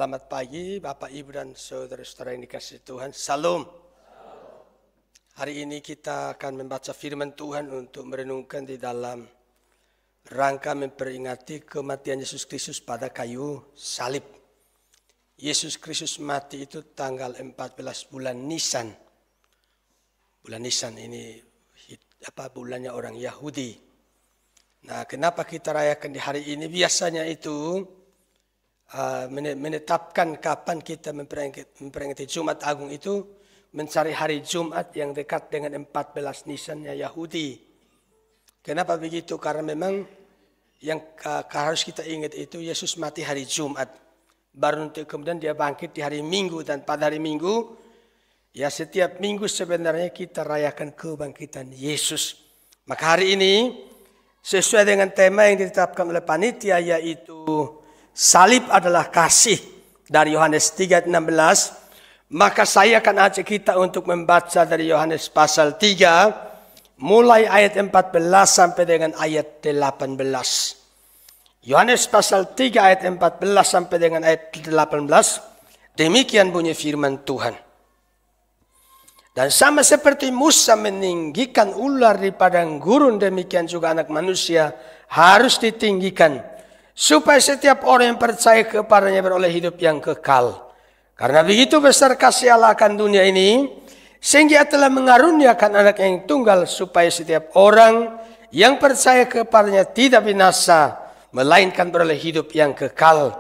Selamat pagi Bapak, Ibu, dan saudara-saudara yang dikasihi Tuhan. Salam. Hari ini kita akan membaca firman Tuhan untuk merenungkan di dalam rangka memperingati kematian Yesus Kristus pada kayu salib. Yesus Kristus mati itu tanggal 14 bulan Nisan. Bulan Nisan ini bulannya orang Yahudi. Nah, kenapa kita rayakan di hari ini? Biasanya itu menetapkan kapan kita memperingati Jumat Agung itu mencari hari Jumat yang dekat dengan 14 Nisannya Yahudi. Kenapa begitu? Karena memang yang harus kita ingat itu Yesus mati hari Jumat. Baru nanti kemudian dia bangkit di hari Minggu, dan pada hari Minggu ya setiap minggu sebenarnya kita rayakan kebangkitan Yesus. Maka hari ini sesuai dengan tema yang ditetapkan oleh panitia, yaitu salib adalah kasih dari Yohanes 3:16. Maka saya akan ajak kita untuk membaca dari Yohanes pasal 3 mulai ayat 14 sampai dengan ayat 18. Yohanes pasal 3 ayat 14 sampai dengan ayat 18. Demikian bunyi firman Tuhan. Dan sama seperti Musa meninggikan ular di padang gurun, demikian juga Anak Manusia harus ditinggikan, supaya setiap orang yang percaya kepadanya beroleh hidup yang kekal. Karena begitu besar kasih Allah akan dunia ini, sehingga Ia telah mengaruniakan anak yang tunggal, supaya setiap orang yang percaya kepadanya tidak binasa, melainkan beroleh hidup yang kekal.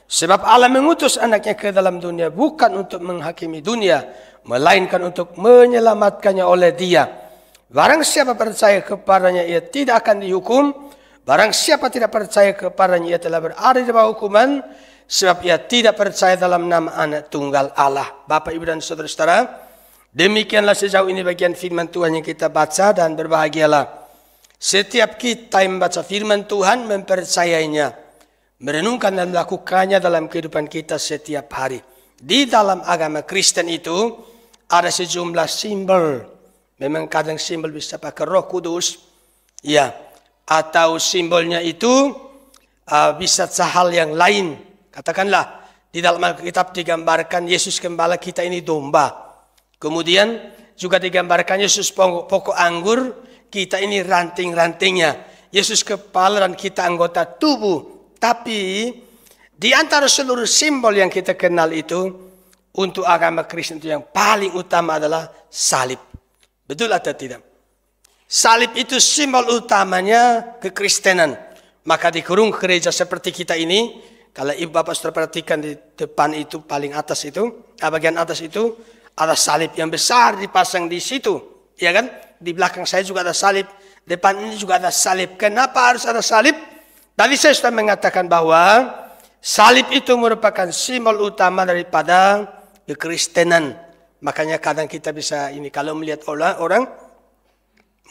Sebab Allah mengutus anaknya ke dalam dunia bukan untuk menghakimi dunia, melainkan untuk menyelamatkannya oleh Dia. Barang siapa percaya kepadanya, ia tidak akan dihukum. Barang siapa tidak percaya kepadanya, ia telah berada di bawah hukuman, sebab ia tidak percaya dalam nama Anak Tunggal Allah. Bapak, Ibu, dan saudara-saudara, demikianlah sejauh ini bagian firman Tuhan yang kita baca, dan berbahagialah setiap kita yang membaca firman Tuhan, mempercayainya, merenungkan dan melakukannya dalam kehidupan kita setiap hari. Di dalam agama Kristen itu ada sejumlah simbol. Memang kadang simbol bisa pakai Roh Kudus, ya, atau simbolnya itu bisa hal yang lain. Katakanlah di dalam Alkitab digambarkan Yesus Gembala kita ini domba. Kemudian juga digambarkan Yesus pokok anggur, kita ini ranting-rantingnya. Yesus kepala dan kita anggota tubuh. Tapi di antara seluruh simbol yang kita kenal itu, untuk agama Kristen itu yang paling utama adalah salib. Betul atau tidak? Salib itu simbol utamanya kekristenan. Maka di kurung gereja seperti kita ini, kalau ibu bapak sudah perhatikan di depan itu paling atas itu, bagian atas itu ada salib yang besar dipasang di situ, ya kan? Di belakang saya juga ada salib, depan ini juga ada salib. Kenapa harus ada salib? Tadi saya sudah mengatakan bahwa salib itu merupakan simbol utama daripada kekristenan. Makanya kadang kita bisa ini, kalau melihat orang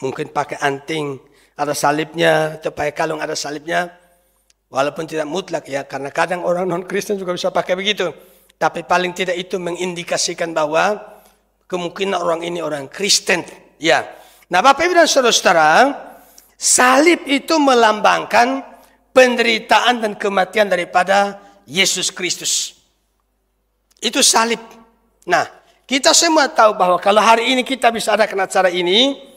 mungkin pakai anting ada salibnya, atau pakai kalung ada salibnya. Walaupun tidak mutlak ya, karena kadang orang non-Kristen juga bisa pakai begitu. Tapi paling tidak itu mengindikasikan bahwa kemungkinan orang ini orang Kristen. Ya. Nah, Bapak, Ibu, dan saudara-saudara, salib itu melambangkan penderitaan dan kematian daripada Yesus Kristus. Itu salib. Nah, kita semua tahu bahwa kalau hari ini kita bisa adakan acara ini,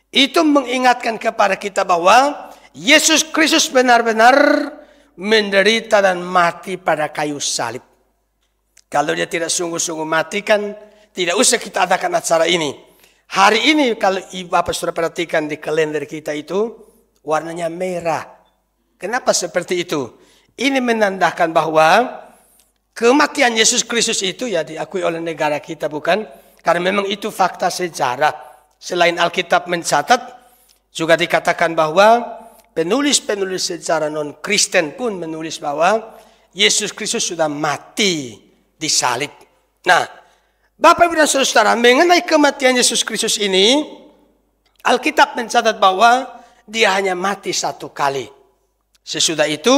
itu mengingatkan kepada kita bahwa Yesus Kristus benar-benar menderita dan mati pada kayu salib. Kalau dia tidak sungguh-sungguh mati, kan tidak usah kita adakan acara ini. Hari ini kalau ibu bapak sudah perhatikan di kalender kita itu warnanya merah. Kenapa seperti itu? Ini menandakan bahwa kematian Yesus Kristus itu ya diakui oleh negara kita, bukan? Karena memang itu fakta sejarah. Selain Alkitab mencatat, juga dikatakan bahwa penulis-penulis sejarah non-Kristen pun menulis bahwa Yesus Kristus sudah mati di salib. Nah, Bapak, Ibu, dan saudara, mengenai kematian Yesus Kristus ini, Alkitab mencatat bahwa dia hanya mati satu kali. Sesudah itu,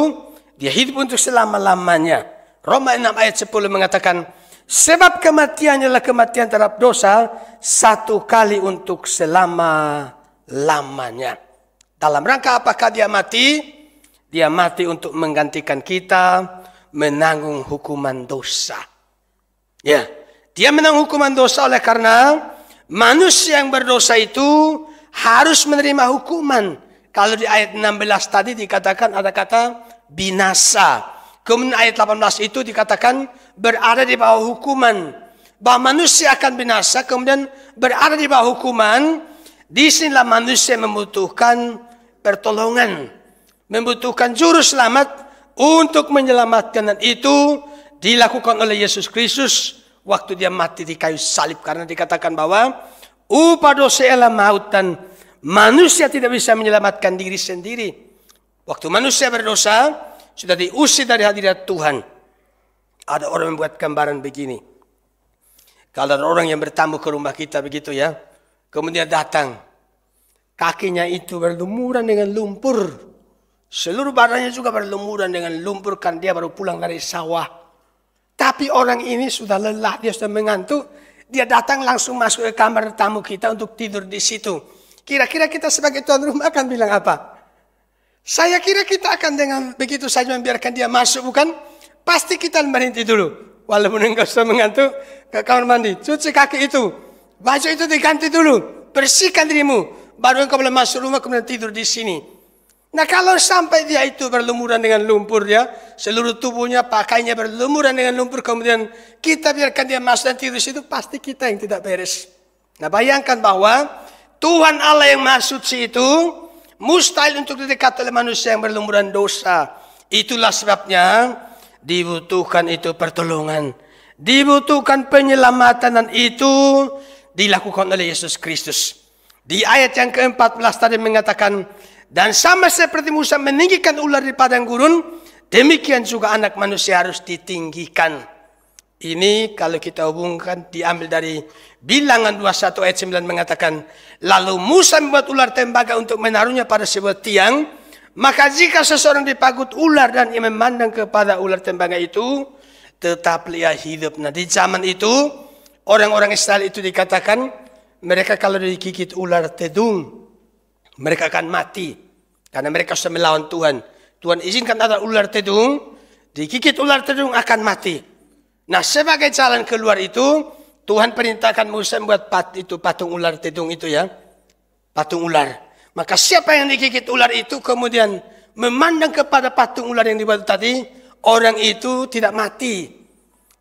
dia hidup untuk selama-lamanya. Roma 6 ayat 10 mengatakan, sebab kematiannya adalah kematian terhadap dosa, satu kali untuk selama-lamanya. Dalam rangka apakah dia mati? Dia mati untuk menggantikan kita, menanggung hukuman dosa. Ya, dia menanggung hukuman dosa oleh karena manusia yang berdosa itu harus menerima hukuman. Kalau di ayat 16 tadi dikatakan ada kata binasa. Kemudian ayat 18 itu dikatakan berada di bawah hukuman. Bahwa manusia akan binasa, kemudian berada di bawah hukuman. Disinilah manusia membutuhkan pertolongan. Membutuhkan juru selamat untuk menyelamatkan. Dan itu dilakukan oleh Yesus Kristus waktu dia mati di kayu salib. Karena dikatakan bahwa upah dosa ialah maut dan manusia tidak bisa menyelamatkan diri sendiri. Waktu manusia berdosa, sudah diusir dari hadirat Tuhan. Ada orang membuat gambaran begini. Kalau ada orang yang bertamu ke rumah kita begitu ya. Kemudian datang. Kakinya itu berlumuran dengan lumpur. Seluruh badannya juga berlumuran dengan lumpur. Kan dia baru pulang dari sawah. Tapi orang ini sudah lelah. Dia sudah mengantuk. Dia datang langsung masuk ke kamar tamu kita untuk tidur di situ. Kira-kira kita sebagai tuan rumah akan bilang apa? Saya kira kita akan dengan begitu saja membiarkan dia masuk, bukan? Pasti kita berhenti dulu. Walaupun engkau sudah mengantuk, ke kamar mandi, cuci kaki itu. Baju itu diganti dulu. Bersihkan dirimu. Baru engkau boleh masuk rumah, kemudian tidur di sini. Nah kalau sampai dia itu berlumuran dengan lumpur ya. Seluruh tubuhnya, pakainya berlumuran dengan lumpur. Kemudian kita biarkan dia masuk dan tidur di situ. Pasti kita yang tidak beres. Nah bayangkan bahwa Tuhan Allah yang Maha Suci itu mustahil untuk didekat oleh manusia yang berlumuran dosa. Itulah sebabnya dibutuhkan itu pertolongan. Dibutuhkan penyelamatan dan itu dilakukan oleh Yesus Kristus. Di ayat yang ke-14 tadi mengatakan, dan sama seperti Musa meninggikan ular di padang gurun, demikian juga anak manusia harus ditinggikan. Ini kalau kita hubungkan diambil dari Bilangan 21 ayat 9 mengatakan, lalu Musa membuat ular tembaga untuk menaruhnya pada sebuah tiang. Maka jika seseorang dipagut ular dan ia memandang kepada ular tembaga itu, tetap ia hidup. Nah di zaman itu, orang-orang Israel itu dikatakan, mereka kalau digigit ular tedung, mereka akan mati. Karena mereka sudah melawan Tuhan. Tuhan izinkan ada ular tedung, digigit ular tedung akan mati. Nah sebagai jalan keluar itu, Tuhan perintahkan Musa membuat patung ular tedung itu ya. Patung ular. Maka siapa yang digigit ular itu kemudian memandang kepada patung ular yang dibuat tadi, orang itu tidak mati.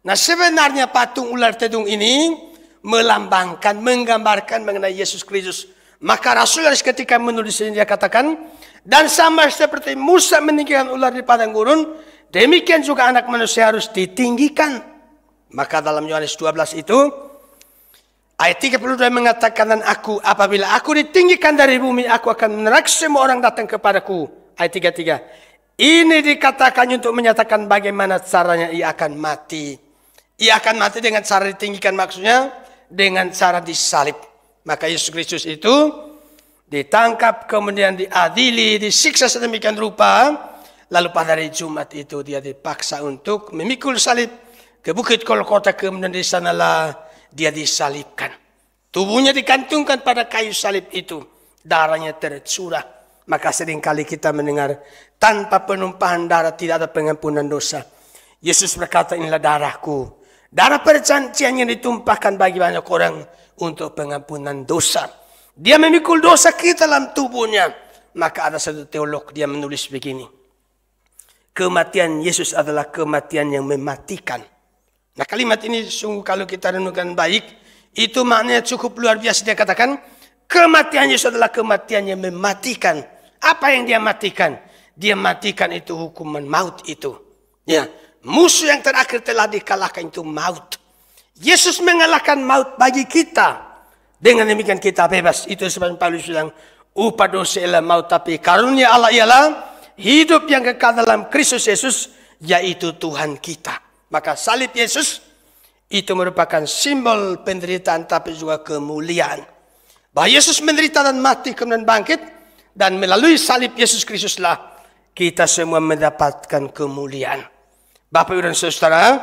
Nah sebenarnya patung ular tedung ini melambangkan, menggambarkan mengenai Yesus Kristus. Maka Rasul ketika menulis ini dia katakan, dan sama seperti Musa meninggikan ular di padang gurun, demikian juga anak manusia harus ditinggikan. Maka dalam Yohanes 12 itu, ayat 32 mengatakan, dan aku apabila aku ditinggikan dari bumi, aku akan menerak semua orang datang kepadaku. Ayat 33. Ini dikatakan untuk menyatakan bagaimana caranya ia akan mati. Ia akan mati dengan cara ditinggikan, maksudnya dengan cara disalib. Maka Yesus Kristus itu ditangkap, kemudian diadili, disiksa sedemikian rupa. Lalu pada hari Jumat itu dia dipaksa untuk memikul salib ke Bukit Golgota, kemudian di sanalah dia disalibkan. Tubuhnya digantungkan pada kayu salib itu. Darahnya tercurah. Maka seringkali kita mendengar, tanpa penumpahan darah tidak ada pengampunan dosa. Yesus berkata, inilah darahku. Darah perjanjian yang ditumpahkan bagi banyak orang untuk pengampunan dosa. Dia memikul dosa kita dalam tubuhnya. Maka ada satu teolog, dia menulis begini. Kematian Yesus adalah kematian yang mematikan. Nah kalimat ini sungguh kalau kita renungkan baik, itu maknanya cukup luar biasa. Dia katakan, kematian Yesus adalah kematian yang mematikan. Apa yang dia matikan? Dia matikan itu hukuman maut itu. Ya, musuh yang terakhir telah dikalahkan itu maut. Yesus mengalahkan maut bagi kita. Dengan demikian kita bebas. Itu sebab Paulus bilang, upah dosa ialah maut, tapi karunia Allah ialah hidup yang kekal dalam Kristus Yesus, yaitu Tuhan kita. Maka salib Yesus itu merupakan simbol penderitaan tapi juga kemuliaan. Bahwa Yesus menderita dan mati kemudian bangkit, dan melalui salib Yesus Kristuslah kita semua mendapatkan kemuliaan. Bapak Ibu dan Saudara,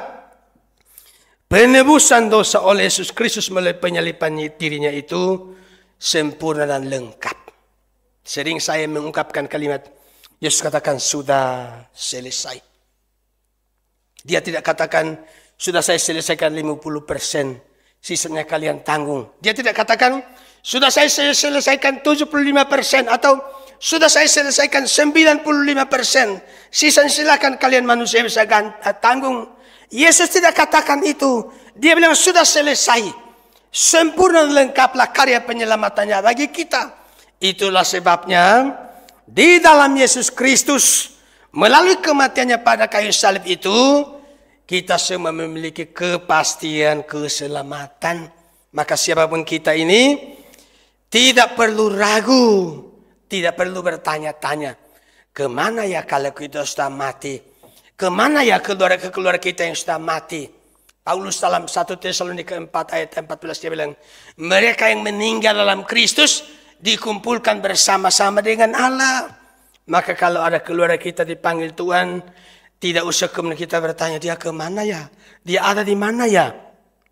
penebusan dosa oleh Yesus Kristus melalui penyaliban dirinya itu sempurna dan lengkap. Sering saya mengungkapkan kalimat, Yesus katakan sudah selesai. Dia tidak katakan, sudah saya selesaikan 50%, sisanya kalian tanggung. Dia tidak katakan, sudah saya selesaikan 75% atau sudah saya selesaikan 95%, sisanya silakan kalian manusia bisa tanggung. Yesus tidak katakan itu. Dia bilang sudah selesai. Sempurna lengkaplah karya penyelamatannya bagi kita. Itulah sebabnya di dalam Yesus Kristus, melalui kematiannya pada kayu salib itu, kita semua memiliki kepastian keselamatan. Maka siapapun kita ini tidak perlu ragu, tidak perlu bertanya-tanya, kemana ya kalau kita sudah mati? Kemana ya keluarga kita yang sudah mati? Paulus dalam 1 Tesalonika 4 ayat 14 dia bilang, mereka yang meninggal dalam Kristus dikumpulkan bersama-sama dengan Allah. Maka kalau ada keluarga kita dipanggil Tuhan, tidak usah kemudian kita bertanya, dia kemana ya? Dia ada di mana ya?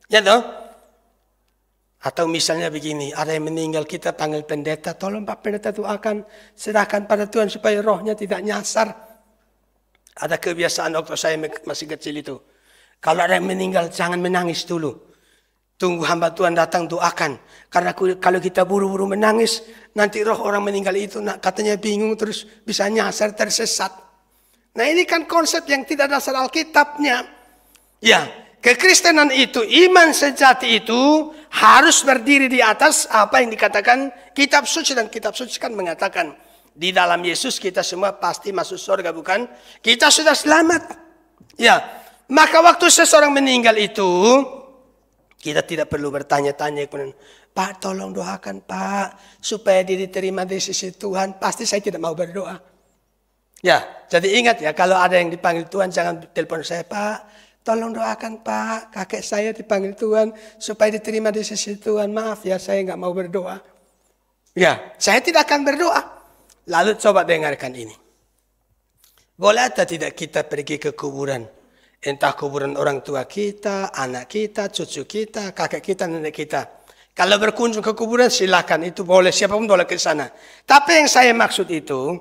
Ya toh? Atau misalnya begini, ada yang meninggal, kita panggil pendeta, tolong Pak Pendeta doakan, serahkan pada Tuhan supaya rohnya tidak nyasar. Ada kebiasaan waktu saya masih kecil itu. Kalau ada yang meninggal, jangan menangis dulu. Tunggu hamba Tuhan datang doakan. Karena kalau kita buru-buru menangis, nanti roh orang meninggal itu katanya bingung terus bisa nyasar tersesat. Nah ini kan konsep yang tidak dasar Alkitabnya. Ya, kekristenan itu, iman sejati itu harus berdiri di atas apa yang dikatakan kitab suci. Dan kitab suci kan mengatakan, di dalam Yesus kita semua pasti masuk surga, bukan? Kita sudah selamat. Ya, maka waktu seseorang meninggal itu, kita tidak perlu bertanya-tanya, Pak tolong doakan Pak, supaya dia diterima di sisi Tuhan. Pasti saya tidak mau berdoa. Ya, jadi ingat ya, kalau ada yang dipanggil Tuhan, jangan telepon saya, Pak, tolong doakan Pak, kakek saya dipanggil Tuhan, supaya diterima di sisi Tuhan. Maaf ya, saya nggak mau berdoa. Ya, saya tidak akan berdoa. Lalu coba dengarkan ini. Boleh atau tidak kita pergi ke kuburan? Entah kuburan orang tua kita, anak kita, cucu kita, kakek kita, nenek kita. Kalau berkunjung ke kuburan silakan, itu boleh, siapapun boleh ke sana. Tapi yang saya maksud itu,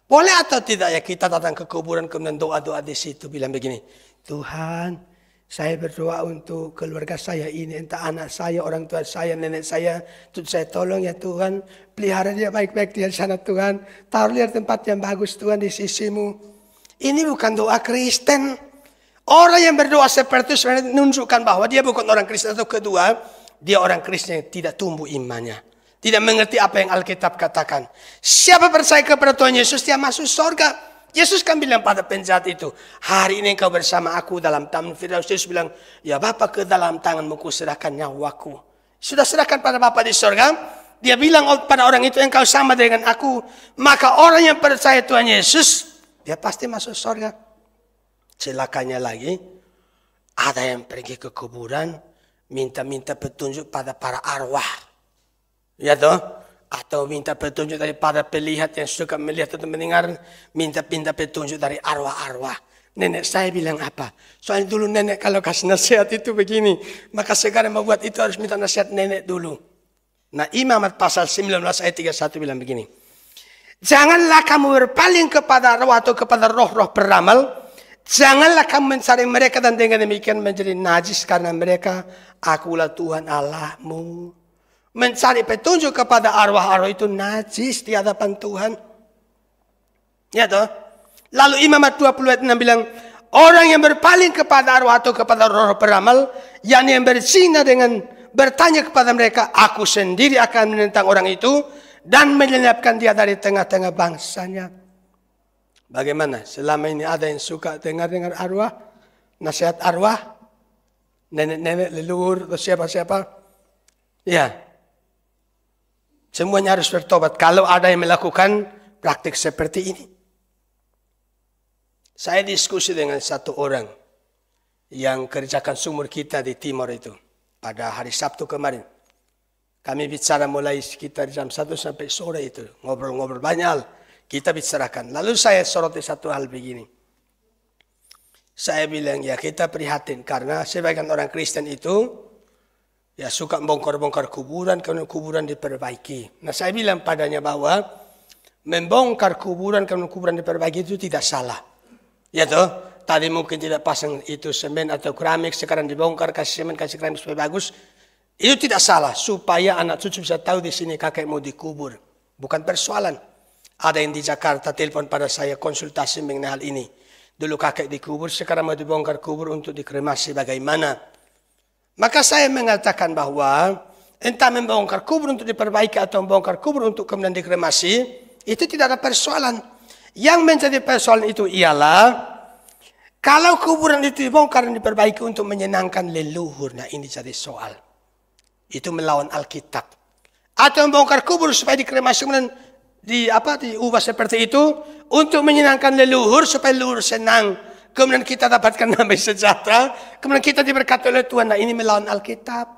boleh atau tidak ya kita datang ke kuburan kemudian doa-doa di situ bilang begini, Tuhan, saya berdoa untuk keluarga saya ini, entah anak saya, orang tua saya, nenek saya, saya tolong ya Tuhan, pelihara dia baik-baik di sana Tuhan, taruh dia tempat yang bagus Tuhan di sisimu. Ini bukan doa Kristen. Orang yang berdoa seperti itu sebenarnya menunjukkan bahwa dia bukan orang Kristen. Atau kedua, dia orang Kristen yang tidak tumbuh imannya. Tidak mengerti apa yang Alkitab katakan. Siapa percaya kepada Tuhan Yesus, dia masuk surga. Yesus kan bilang pada penjahat itu, hari ini engkau bersama aku dalam taman Firdaus. Yesus bilang, ya Bapa, ke dalam tanganmu ku serahkan nyawaku. Sudah serahkan pada Bapa di surga. Dia bilang pada orang itu, engkau sama dengan aku. Maka orang yang percaya Tuhan Yesus, dia pasti masuk surga. Celakanya lagi, ada yang pergi ke kuburan, minta-minta petunjuk pada para arwah. Ya toh? Atau minta petunjuk daripada pelihat yang suka melihat atau mendengar, minta petunjuk dari arwah-arwah. Nenek saya bilang apa? Soalnya dulu nenek kalau kasih nasihat itu begini, maka sekarang mau buat itu harus minta nasihat nenek dulu. Nah, Imamat pasal 19 ayat 31 bilang begini. Janganlah kamu berpaling kepada arwah atau kepada roh-roh peramal. Janganlah kamu mencari mereka dan dengan demikian menjadi najis karena mereka, akulah Tuhan Allahmu. Mencari petunjuk kepada arwah-arwah itu najis di hadapan Tuhan. Ya toh? Lalu Imamat 20 ayat 6 bilang, orang yang berpaling kepada arwah atau kepada roh peramal, yakni yang berzina dengan bertanya kepada mereka, aku sendiri akan menentang orang itu dan menyenyapkan dia dari tengah-tengah bangsanya. Bagaimana? Selama ini ada yang suka dengar-dengar arwah, nasihat arwah, nenek-nenek, leluhur, atau siapa-siapa? Ya. Semuanya harus bertobat kalau ada yang melakukan praktik seperti ini. Saya diskusi dengan satu orang yang kerjakan sumur kita di timur itu. Pada hari Sabtu kemarin. Kami bicara mulai sekitar jam 1 sampai sore itu. Ngobrol-ngobrol banyak hal. Kita bicarakan. Lalu saya soroti satu hal begini. Saya bilang ya kita prihatin karena sebagian orang Kristen itu ya suka bongkar-bongkar kuburan, kemudian kuburan diperbaiki. Nah saya bilang padanya bahwa membongkar kuburan, kemudian kuburan diperbaiki itu tidak salah. Ya toh? Tadi mungkin tidak pasang itu semen atau keramik, sekarang dibongkar, kasih semen, kasih keramik supaya bagus. Itu tidak salah, supaya anak cucu bisa tahu di sini kakek mau dikubur. Bukan persoalan. Ada yang di Jakarta telepon pada saya konsultasi mengenai hal ini. Dulu kakek dikubur, sekarang mau dibongkar kubur untuk dikremasi bagaimana. Maka saya mengatakan bahwa entah membongkar kubur untuk diperbaiki atau membongkar kubur untuk kemudian dikremasi, itu tidak ada persoalan. Yang menjadi persoalan itu ialah kalau kuburan itu dibongkar dan diperbaiki untuk menyenangkan leluhur, nah ini jadi soal. Itu melawan Alkitab. Atau membongkar kubur supaya dikremasi kemudian diubah seperti itu untuk menyenangkan leluhur supaya leluhur senang. Kemudian kita dapatkan damai sejahtera. Kemudian kita diberkati oleh Tuhan. Nah ini melawan Alkitab.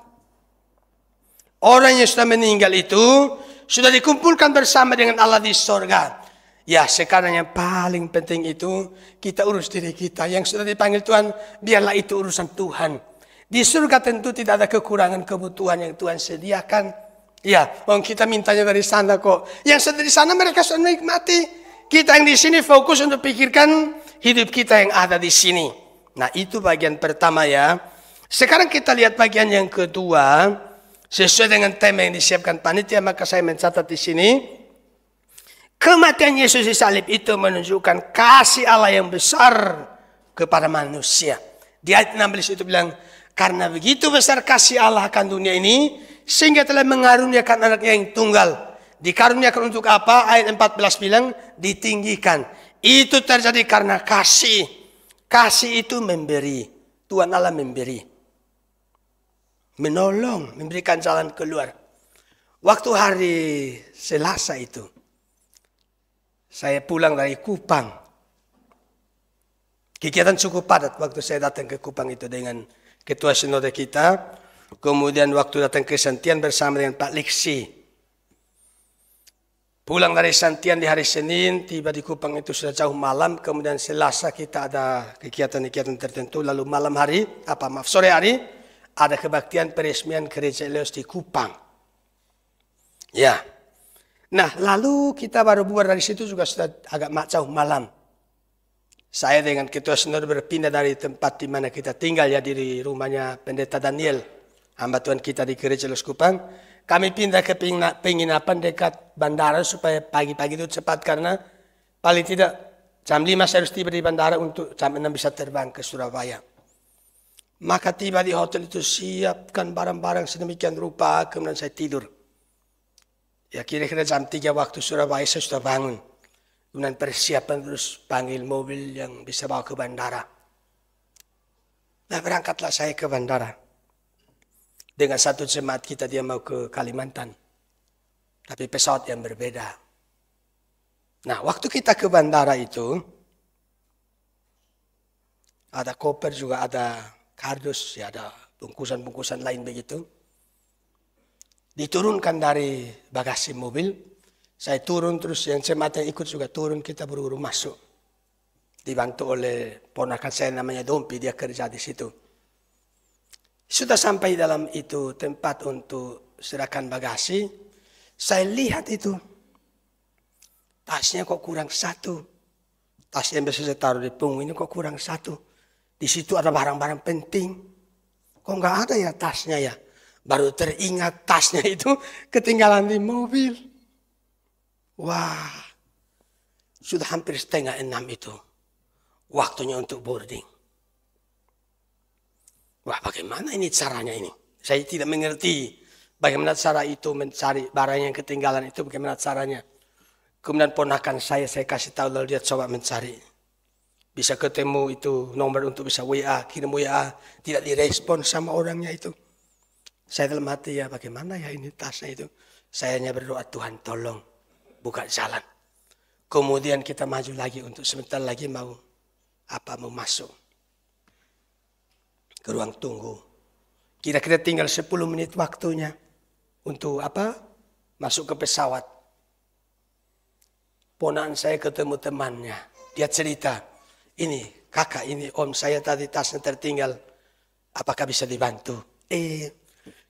Orang yang sudah meninggal itu sudah dikumpulkan bersama dengan Allah di sorga. Ya sekarang yang paling penting itu kita urus diri kita. Yang sudah dipanggil Tuhan, biarlah itu urusan Tuhan. Di surga tentu tidak ada kekurangan kebutuhan yang Tuhan sediakan. Ya, kita mintanya dari sana kok. Yang sudah di sana mereka sudah menikmati. Kita yang di sini fokus untuk pikirkan hidup kita yang ada di sini. Nah itu bagian pertama ya. Sekarang kita lihat bagian yang kedua. Sesuai dengan tema yang disiapkan panitia, maka saya mencatat di sini. Kematian Yesus di salib itu menunjukkan kasih Allah yang besar kepada manusia. Di ayat 16 itu bilang, karena begitu besar kasih Allah akan dunia ini, sehingga telah mengaruniakan anaknya yang tunggal. Dikaruniakan untuk apa? Ayat 14 bilang, ditinggikan. Itu terjadi karena kasih. Kasih itu memberi. Tuhan Allah memberi. Menolong, memberikan jalan keluar. Waktu hari Selasa itu, saya pulang dari Kupang. Kegiatan cukup padat waktu saya datang ke Kupang itu dengan ketua sinode kita. Kemudian waktu datang ke Santian bersama dengan Pak Liksi. Pulang dari Santian di hari Senin, tiba di Kupang itu sudah jauh malam. Kemudian Selasa kita ada kegiatan-kegiatan tertentu. Lalu sore hari ada kebaktian peresmian gereja Eleos di Kupang. Ya. Nah, lalu kita baru bubar dari situ juga sudah agak jauh malam. Saya dengan ketua sinode berpindah dari tempat di mana kita tinggal ya di rumahnya Pendeta Daniel, hamba Tuhan kita di gereja Eleos Kupang. Kami pindah ke penginapan dekat bandara supaya pagi-pagi itu cepat karena paling tidak jam 5 saya harus tiba di bandara untuk jam 6 bisa terbang ke Surabaya. Maka tiba di hotel itu siapkan barang-barang sedemikian rupa, kemudian saya tidur. Ya kira-kira jam 3 waktu Surabaya saya sudah bangun. Kemudian persiapan terus panggil mobil yang bisa bawa ke bandara. Nah berangkatlah saya ke bandara. Dengan satu jemaat kita dia mau ke Kalimantan. Tapi pesawat yang berbeda. Nah waktu kita ke bandara itu. Ada koper juga ada kardus. Ya ada bungkusan-bungkusan lain begitu. Diturunkan dari bagasi mobil, saya turun terus yang jemaat yang ikut juga turun, kita buru-buru masuk. Dibantu oleh ponakan saya namanya Dompi, dia kerja di situ. Sudah sampai dalam itu tempat untuk serahkan bagasi, saya lihat itu. Tasnya kok kurang satu. Tas yang biasa saya taruh di punggung ini kok kurang satu. Di situ ada barang-barang penting. Kok nggak ada ya tasnya ya? Baru teringat tasnya itu ketinggalan di mobil. Wah, sudah hampir 5:30 itu. Waktunya untuk boarding. Wah, bagaimana ini caranya ini? Saya tidak mengerti bagaimana cara itu mencari barang yang ketinggalan itu, bagaimana caranya. Kemudian ponakan saya kasih tahu lalu dia coba mencari. Bisa ketemu itu nomor untuk bisa WA, kirim WA, tidak direspon sama orangnya itu. Saya dalam hati ya bagaimana ya ini tasnya itu. Saya hanya berdoa Tuhan tolong buka jalan. Kemudian kita maju lagi untuk sebentar lagi mau masuk ke ruang tunggu. Kira-kira tinggal 10 menit waktunya untuk masuk ke pesawat. Ponakan saya ketemu temannya. Dia cerita, ini kakak, ini om saya tadi tasnya tertinggal. Apakah bisa dibantu?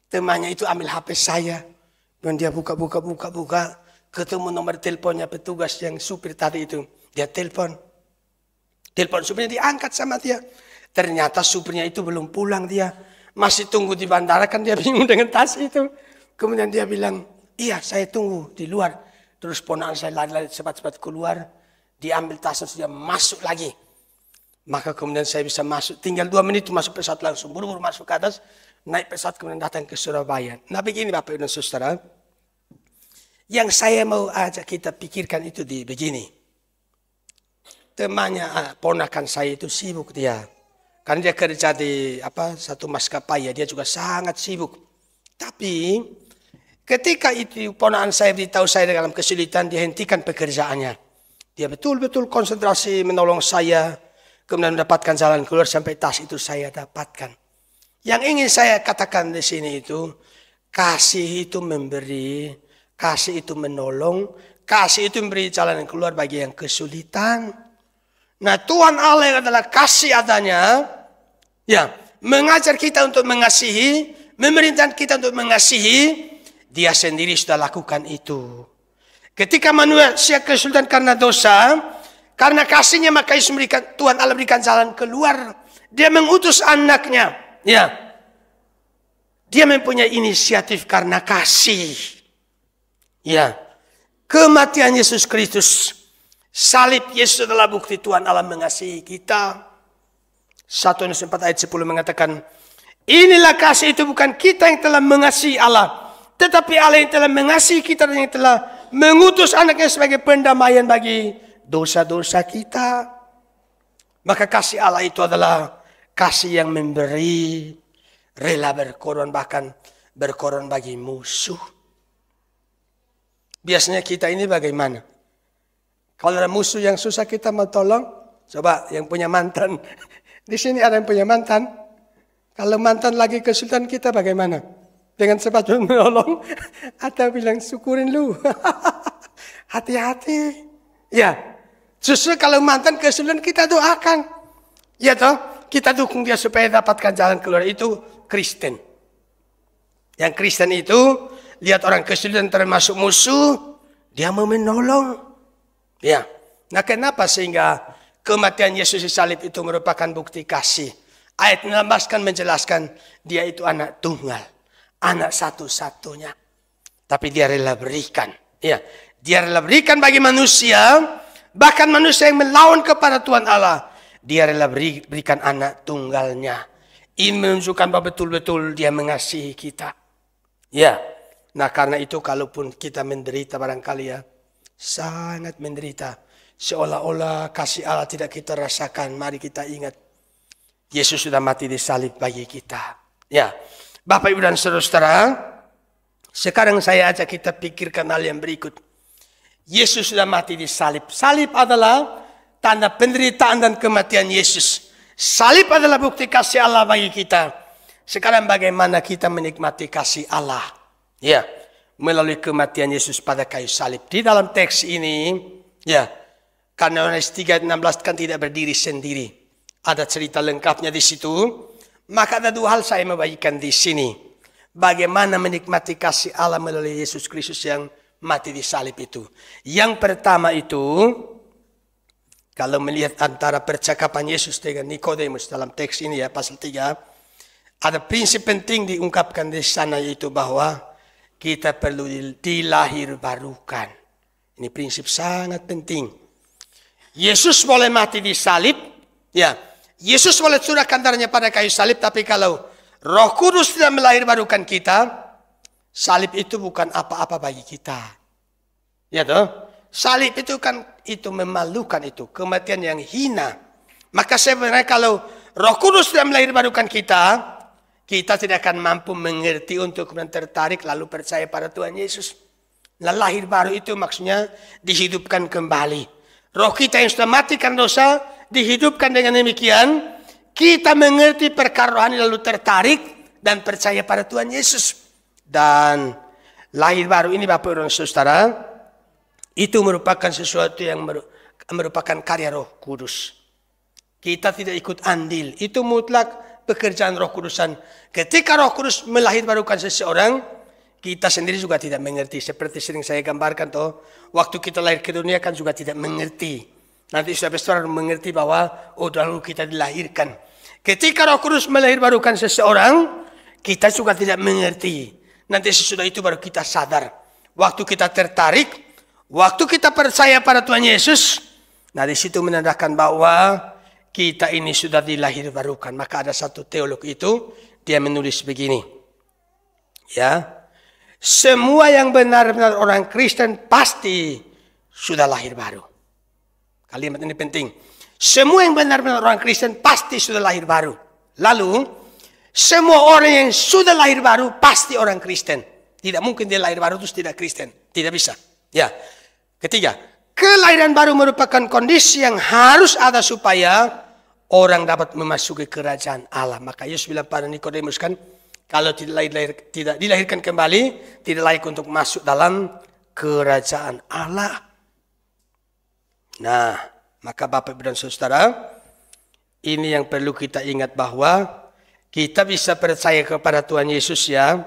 Temannya itu ambil HP saya. Dan dia buka. Ketemu nomor teleponnya petugas yang supir tadi itu. Dia telepon. Telepon supirnya diangkat sama dia. Ternyata supirnya itu belum pulang dia. Masih tunggu di bandara, kan dia bingung dengan tas itu. Kemudian dia bilang, iya saya tunggu di luar. Terus ponakan saya lari-lari cepat-cepat keluar. Diambil tasnya, sudah masuk lagi. Maka kemudian saya bisa masuk. Tinggal 2 menit masuk pesawat langsung. Buru-buru masuk ke atas. Naik pesawat kemudian datang ke Surabaya. Nah begini Bapak Ibu dan Saudara. Yang saya mau ajak kita pikirkan itu begini. Temannya, ponakan saya itu sibuk dia. Karena dia kerja di satu maskapai ya, dia juga sangat sibuk. Tapi ketika itu ponakan saya beritahu saya dalam kesulitan, dia hentikan pekerjaannya. Dia betul-betul konsentrasi menolong saya, kemudian mendapatkan jalan keluar sampai tas itu saya dapatkan. Yang ingin saya katakan di sini itu, kasih itu memberi, kasih itu menolong, kasih itu memberi jalan keluar bagi yang kesulitan. Nah Tuhan Allah adalah kasih adanya, ya mengajar kita untuk mengasihi, memerintahkan kita untuk mengasihi, dia sendiri sudah lakukan itu. Ketika manusia kesulitan karena dosa, karena kasihnya maka Tuhan Allah berikan jalan keluar. Dia mengutus anaknya, ya. Dia mempunyai inisiatif karena kasih. Ya. Kematian Yesus Kristus, salib Yesus adalah bukti Tuhan Allah mengasihi kita. 1 Yohanes 4 ayat 10 mengatakan, inilah kasih itu bukan kita yang telah mengasihi Allah, tetapi Allah yang telah mengasihi kita dan yang telah mengutus anaknya sebagai pendamaian bagi dosa-dosa kita. Maka kasih Allah itu adalah kasih yang memberi, rela berkorban, bahkan berkorban bagi musuh. Biasanya kita ini bagaimana? Kalau ada musuh yang susah kita mau tolong, coba yang punya mantan. Di sini ada yang punya mantan. Kalau mantan lagi kesulitan kita bagaimana? Dengan cepat menolong atau bilang syukurin lu. Hati-hati. Ya, justru kalau mantan kesulitan kita doakan. Ya toh, kita dukung dia supaya dapatkan jalan keluar. Itu Kristen. Yang Kristen itu lihat orang kesulitan termasuk musuh, dia mau menolong. Ya, nah kenapa sehingga kematian Yesus di salib itu merupakan bukti kasih? Ayat 16 kan menjelaskan dia itu anak tunggal, anak satu-satunya. Tapi dia rela berikan. Ya, dia rela berikan bagi manusia, bahkan manusia yang melawan kepada Tuhan Allah. Dia rela berikan anak tunggalnya. Ini menunjukkan bahwa betul-betul dia mengasihi kita. Ya, nah karena itu kalaupun kita menderita barangkali ya, sangat menderita. Seolah-olah kasih Allah tidak kita rasakan. Mari kita ingat, Yesus sudah mati di salib bagi kita. Ya, Bapak Ibu dan Saudara, sekarang saya ajak kita pikirkan hal yang berikut. Yesus sudah mati di salib. Salib adalah tanda penderitaan dan kematian Yesus. Salib adalah bukti kasih Allah bagi kita. Sekarang bagaimana kita menikmati kasih Allah? Ya, melalui kematian Yesus pada kayu salib. Di dalam teks ini, ya, karena Yohanes 3:16 kan tidak berdiri sendiri. Ada cerita lengkapnya di situ. Maka ada 2 hal saya mau bagikan di sini. Bagaimana menikmati kasih Allah melalui Yesus Kristus yang mati di salib itu. Yang pertama itu, kalau melihat antara percakapan Yesus dengan Nikodemus dalam teks ini ya, pasal 3, ada prinsip penting diungkapkan di sana, yaitu bahwa kita perlu dilahirbarukan. Ini prinsip sangat penting. Yesus boleh mati di salib, ya. Yesus boleh curahkan darahnya pada kayu salib, tapi kalau Roh Kudus tidak melahirbarukan kita, salib itu bukan apa-apa bagi kita. Ya toh? Salib itu kan itu memalukan, itu kematian yang hina. Maka sebenarnya kalau Roh Kudus tidak melahirbarukan kita, kita tidak akan mampu mengerti untuk kemudian tertarik lalu percaya pada Tuhan Yesus. Nah, lahir baru itu maksudnya dihidupkan kembali. Roh kita yang sudah mati karena dosa dihidupkan dengan demikian. Kita mengerti perkara rohani lalu tertarik dan percaya pada Tuhan Yesus. Dan lahir baru ini Bapak Ibu dan Saudara, itu merupakan sesuatu yang merupakan karya Roh Kudus. Kita tidak ikut andil. Itu mutlak pekerjaan Roh Kudusan. Ketika Roh Kudus melahirbarukan seseorang, kita sendiri juga tidak mengerti. Seperti sering saya gambarkan toh, waktu kita lahir ke dunia kan juga tidak mengerti. Nanti saudara mengerti bahwa dahulu kita dilahirkan. Ketika Roh Kudus melahirbarukan seseorang, kita juga tidak mengerti. Nanti sesudah itu baru kita sadar. Waktu kita tertarik, waktu kita percaya pada Tuhan Yesus, nah di situ menandakan bahwa kita ini sudah dilahirbarukan. Maka ada satu teolog itu, dia menulis begini. Ya, semua yang benar-benar orang Kristen pasti sudah lahir baru. Kalimat ini penting. Semua yang benar-benar orang Kristen pasti sudah lahir baru. Lalu, semua orang yang sudah lahir baru pasti orang Kristen. Tidak mungkin dia lahir baru terus tidak Kristen. Tidak bisa. Ya. Ketiga, kelahiran baru merupakan kondisi yang harus ada supaya orang dapat memasuki kerajaan Allah. Maka Yesus bilang pada Nikodemus kan, kalau tidak dilahirkan kembali, tidak layak untuk masuk dalam kerajaan Allah. Nah, maka Bapak Ibu dan Saudara, ini yang perlu kita ingat bahwa kita bisa percaya kepada Tuhan Yesus ya.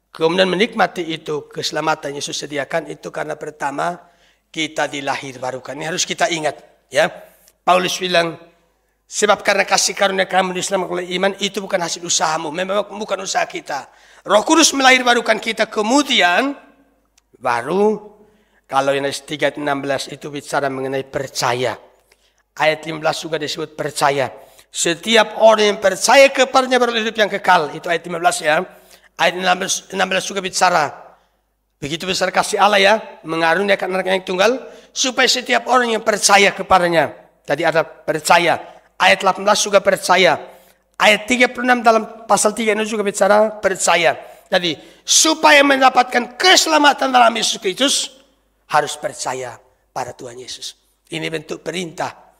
Kemudian menikmati itu, keselamatan Yesus sediakan itu karena pertama kita dilahirbarukan. Ini harus kita ingat ya. Paulus bilang, sebab karena kasih karunia kamu diselamatkan oleh iman, itu bukan hasil usahamu. Memang bukan usaha kita. Roh Kudus melahirbarukan kita, kemudian baru kalau yang 3:16 itu bicara mengenai percaya. Ayat 15 juga disebut percaya. Setiap orang yang percaya kepadanya beroleh hidup yang kekal. Itu ayat 15 ya. Ayat 16 juga bicara. Begitu besar kasih Allah ya. Mengaruniakan anaknya yang tunggal. Supaya setiap orang yang percaya kepadanya. Tadi ada percaya. Ayat 18 juga percaya. Ayat 36 dalam pasal 3 ini juga bicara percaya. Jadi supaya mendapatkan keselamatan dalam Yesus Kristus. Harus percaya pada Tuhan Yesus. Ini bentuk perintah.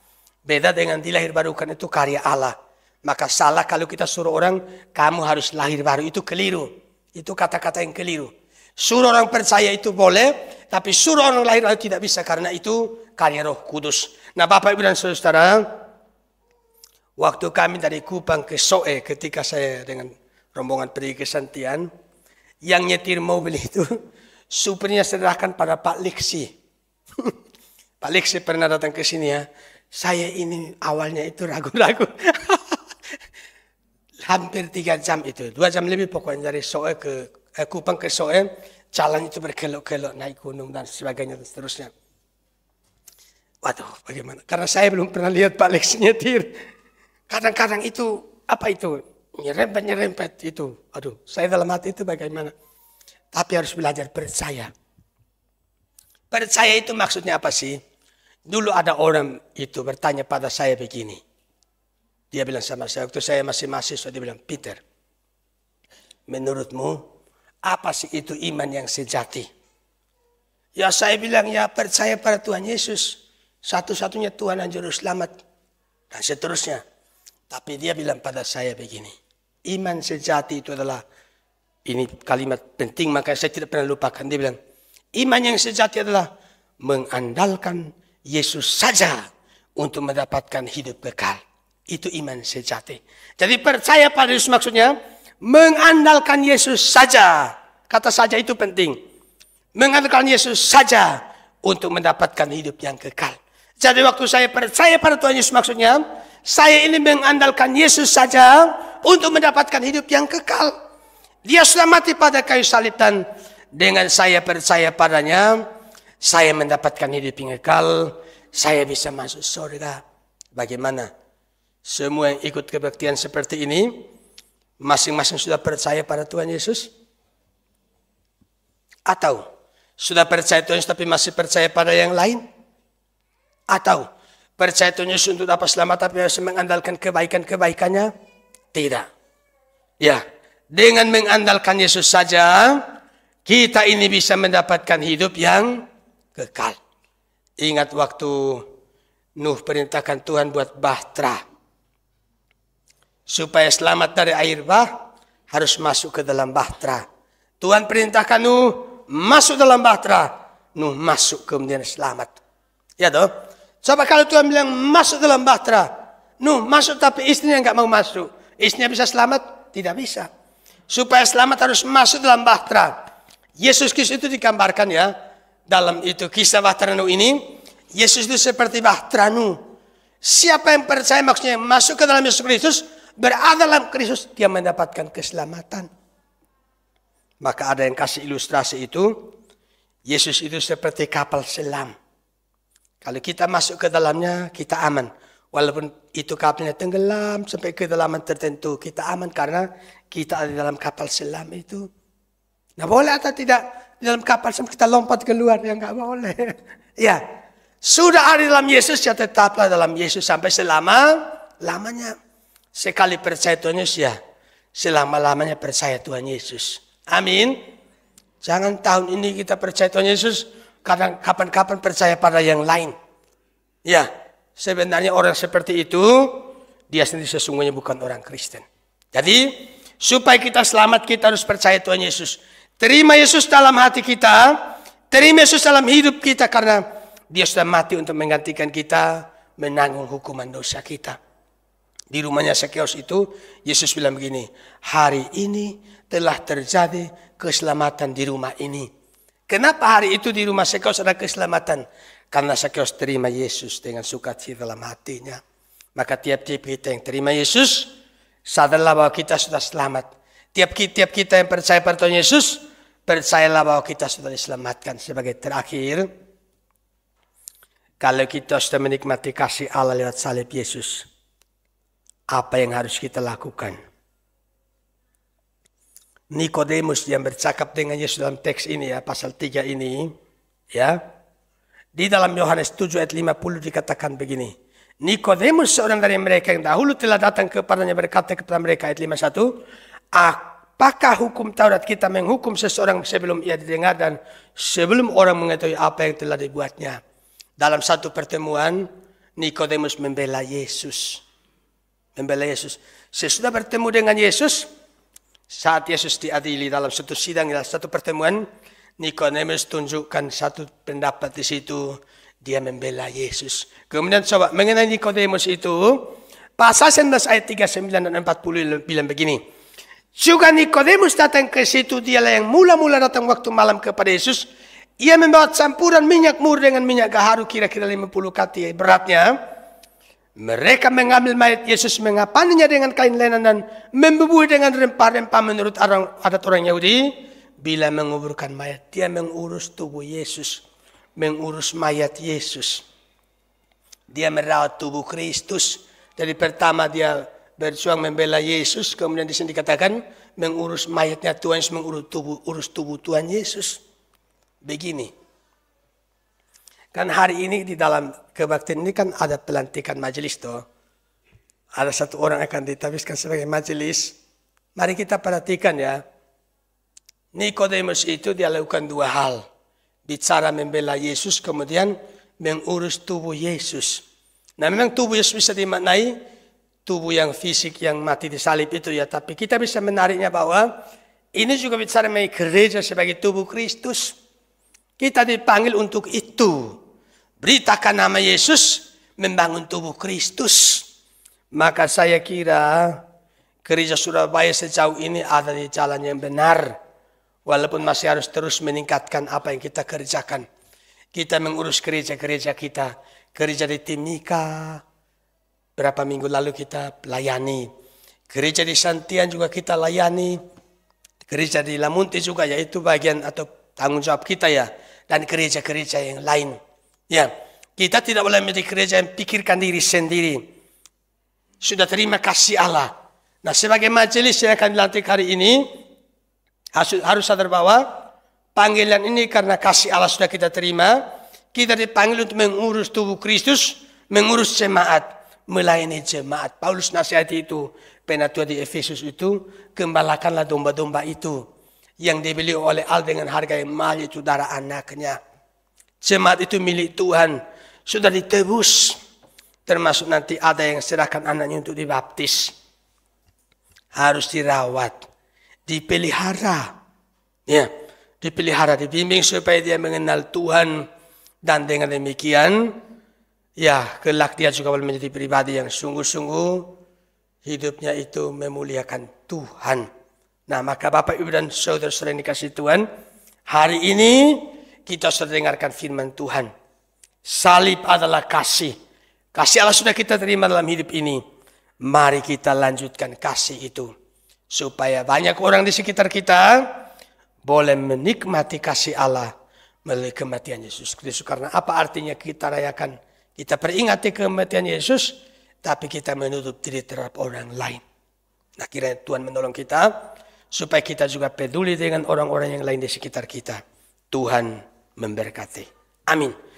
Beda dengan dilahirbarukan itu karya Allah. Maka salah kalau kita suruh orang, kamu harus lahir baru. Itu keliru. Itu kata-kata yang keliru. Suruh orang percaya itu boleh, tapi suruh orang lahir baru tidak bisa. Karena itu karya Roh Kudus. Nah Bapak Ibu dan Saudara, waktu kami dari Kupang ke Soe, ketika saya dengan rombongan pergi ke Santian, yang nyetir mobil itu, supirnya serahkan pada Pak Liksi. Pak Liksi pernah datang ke sini ya. Saya ini awalnya itu ragu-ragu. Hampir 3 jam itu. 2 jam lebih pokoknya dari Soe ke Kupang ke Soe. Jalan itu berkelok-kelok naik gunung dan sebagainya dan seterusnya. Waduh bagaimana. Karena saya belum pernah lihat Pak Lex nyetir. Kadang-kadang itu apa itu. Nyerempet itu. Aduh saya dalam hati itu bagaimana. Tapi harus belajar percaya. Percaya itu maksudnya apa sih? Dulu ada orang itu bertanya pada saya begini. Dia bilang sama saya, waktu saya masih mahasiswa, dia bilang, Peter, menurutmu apa sih itu iman yang sejati? Ya saya bilang, ya percaya pada Tuhan Yesus. Satu-satunya Tuhan dan Juru Selamat. Dan seterusnya. Tapi dia bilang pada saya begini. Iman sejati itu adalah, ini kalimat penting, maka saya tidak pernah lupakan. Dia bilang, iman yang sejati adalah mengandalkan Yesus saja untuk mendapatkan hidup kekal. Itu iman sejati. Jadi percaya pada Yesus maksudnya mengandalkan Yesus saja. Kata saja itu penting. Mengandalkan Yesus saja untuk mendapatkan hidup yang kekal. Jadi waktu saya percaya pada Tuhan Yesus maksudnya saya ini mengandalkan Yesus saja untuk mendapatkan hidup yang kekal. Dia sudah mati pada kayu salib dan dengan saya percaya padanya, saya mendapatkan hidup yang kekal, saya bisa masuk surga. Bagaimana? Semua yang ikut kebaktian seperti ini, masing-masing sudah percaya pada Tuhan Yesus? Atau sudah percaya Tuhan Yesus tapi masih percaya pada yang lain? Atau percaya Tuhan Yesus untuk dapat selamat tapi harus mengandalkan kebaikan-kebaikannya? Tidak. Ya, dengan mengandalkan Yesus saja, kita ini bisa mendapatkan hidup yang kekal. Ingat waktu Nuh perintahkan Tuhan buat bahtera. Supaya selamat dari air bah, harus masuk ke dalam bahtera. Tuhan perintahkan Nuh masuk dalam bahtera. Nuh masuk kemudian selamat. Ya toh? Coba kalau Tuhan bilang masuk dalam bahtera. Nuh masuk tapi istrinya nggak mau masuk. Istrinya bisa selamat? Tidak bisa. Supaya selamat harus masuk dalam bahtera. Yesus Kristus itu digambarkan ya. Dalam itu kisah bahtera Nuh ini. Yesus itu seperti bahtera Nuh. Siapa yang percaya, maksudnya masuk ke dalam Yesus Kristus, berada dalam Kristus, dia mendapatkan keselamatan. Maka ada yang kasih ilustrasi itu, Yesus itu seperti kapal selam. Kalau kita masuk ke dalamnya, kita aman. Walaupun itu kapalnya tenggelam sampai ke kedalaman tertentu, kita aman karena kita ada di dalam kapal selam itu. Nah, boleh atau tidak di dalam kapal selam kita lompat keluar? Ya nggak boleh. Ya, sudah ada dalam Yesus, ya tetaplah dalam Yesus sampai selama-lamanya. Sekali percaya Tuhan Yesus, ya selama-lamanya percaya Tuhan Yesus. Amin. Jangan tahun ini kita percaya Tuhan Yesus, kadang kapan-kapan percaya pada yang lain. Ya, sebenarnya orang seperti itu, dia sendiri sesungguhnya bukan orang Kristen. Jadi, supaya kita selamat, kita harus percaya Tuhan Yesus. Terima Yesus dalam hati kita, terima Yesus dalam hidup kita, karena dia sudah mati untuk menggantikan kita, menanggung hukuman dosa kita. Di rumahnya Zakeus itu, Yesus bilang begini, hari ini telah terjadi keselamatan di rumah ini. Kenapa hari itu di rumah Zakeus ada keselamatan? Karena Zakeus terima Yesus dengan sukacita dalam hatinya. Maka tiap-tiap kita yang terima Yesus, sadarlah bahwa kita sudah selamat. Tiap-tiap kita yang percaya pada Tuhan Yesus, percayalah bahwa kita sudah diselamatkan. Sebagai terakhir, kalau kita sudah menikmati kasih Allah lewat salib Yesus, apa yang harus kita lakukan? Nikodemus yang bercakap dengan Yesus dalam teks ini, ya, pasal 3 ini, ya. Di dalam Yohanes 7 ayat 50 dikatakan begini. Nikodemus, seorang dari mereka yang dahulu telah datang kepadanya, berkata kepada mereka, ayat 51, apakah hukum Taurat kita menghukum seseorang sebelum ia didengar dan sebelum orang mengetahui apa yang telah dibuatnya? Dalam satu pertemuan, Nikodemus membela Yesus. Membela Yesus. Sesudah bertemu dengan Yesus, saat Yesus diadili dalam satu sidang, dalam satu pertemuan, Nikodemus tunjukkan satu pendapat di situ, dia membela Yesus. Kemudian coba mengenai Nikodemus itu, pasal 19 ayat 39 dan 40 bilang begini. Juga Nikodemus datang ke situ, dialah yang mula-mula datang waktu malam kepada Yesus. Ia membawa campuran minyak mur dengan minyak gaharu kira-kira 50 kati beratnya. Mereka mengambil mayat Yesus, mengapaninya dengan kain lenan dan membubui dengan rempah-rempah menurut adat orang Yahudi. Bila menguburkan mayat, dia mengurus tubuh Yesus, mengurus mayat Yesus. Dia merawat tubuh Kristus. Jadi pertama dia berjuang membela Yesus, kemudian di sini dikatakan mengurus mayatnya Tuhan Yesus, mengurus tubuh Tuhan Yesus. Begini. Kan hari ini di dalam kebaktian ini kan ada pelantikan majelis toh. Ada satu orang akan ditabiskan sebagai majelis. Mari kita perhatikan ya. Nikodemus itu dia lakukan dua hal. Bicara membela Yesus, kemudian mengurus tubuh Yesus. Nah, memang tubuh Yesus bisa dimaknai tubuh yang fisik yang mati di salib itu ya. Tapi kita bisa menariknya bahwa ini juga bicara mengenai gereja sebagai tubuh Kristus. Kita dipanggil untuk itu. Beritakan nama Yesus, membangun tubuh Kristus. Maka saya kira gereja Surabaya sejauh ini ada di jalan yang benar. Walaupun masih harus terus meningkatkan apa yang kita kerjakan. Kita mengurus gereja-gereja kita. Gereja di Timika, berapa minggu lalu kita layani. Gereja di Santian juga kita layani. Gereja di Lamunti juga, yaitu bagian atau tanggung jawab kita ya. Dan gereja-gereja yang lain. Ya, kita tidak boleh menjadi gereja yang pikirkan diri sendiri. Sudah terima kasih Allah. Nah, sebagai majelis yang akan dilantik hari ini, harus sadar bahwa panggilan ini karena kasih Allah sudah kita terima. Kita dipanggil untuk mengurus tubuh Kristus, mengurus jemaat, melayani jemaat. Paulus nasihati itu, penatua di Efesus itu, gembalakanlah domba-domba itu yang dibeli oleh Allah dengan harga yang mahal, itu darah anaknya. Jemaat itu milik Tuhan, sudah ditebus. Termasuk nanti ada yang serahkan anaknya untuk dibaptis. Harus dirawat, dipelihara. Ya, dipelihara, dibimbing supaya dia mengenal Tuhan. Dan dengan demikian, ya kelak dia juga boleh menjadi pribadi yang sungguh-sungguh hidupnya itu memuliakan Tuhan. Nah, maka Bapak, Ibu, dan saudara-saudara yang dikasihi Tuhan, hari ini kita sudah dengarkan firman Tuhan. Salib adalah kasih. Kasih Allah sudah kita terima dalam hidup ini. Mari kita lanjutkan kasih itu. Supaya banyak orang di sekitar kita boleh menikmati kasih Allah melalui kematian Yesus Kristus. Karena apa artinya kita rayakan, kita peringati kematian Yesus, tapi kita menutup diri terhadap orang lain. Nah, kiranya Tuhan menolong kita supaya kita juga peduli dengan orang-orang yang lain di sekitar kita. Tuhan memberkati. Amin.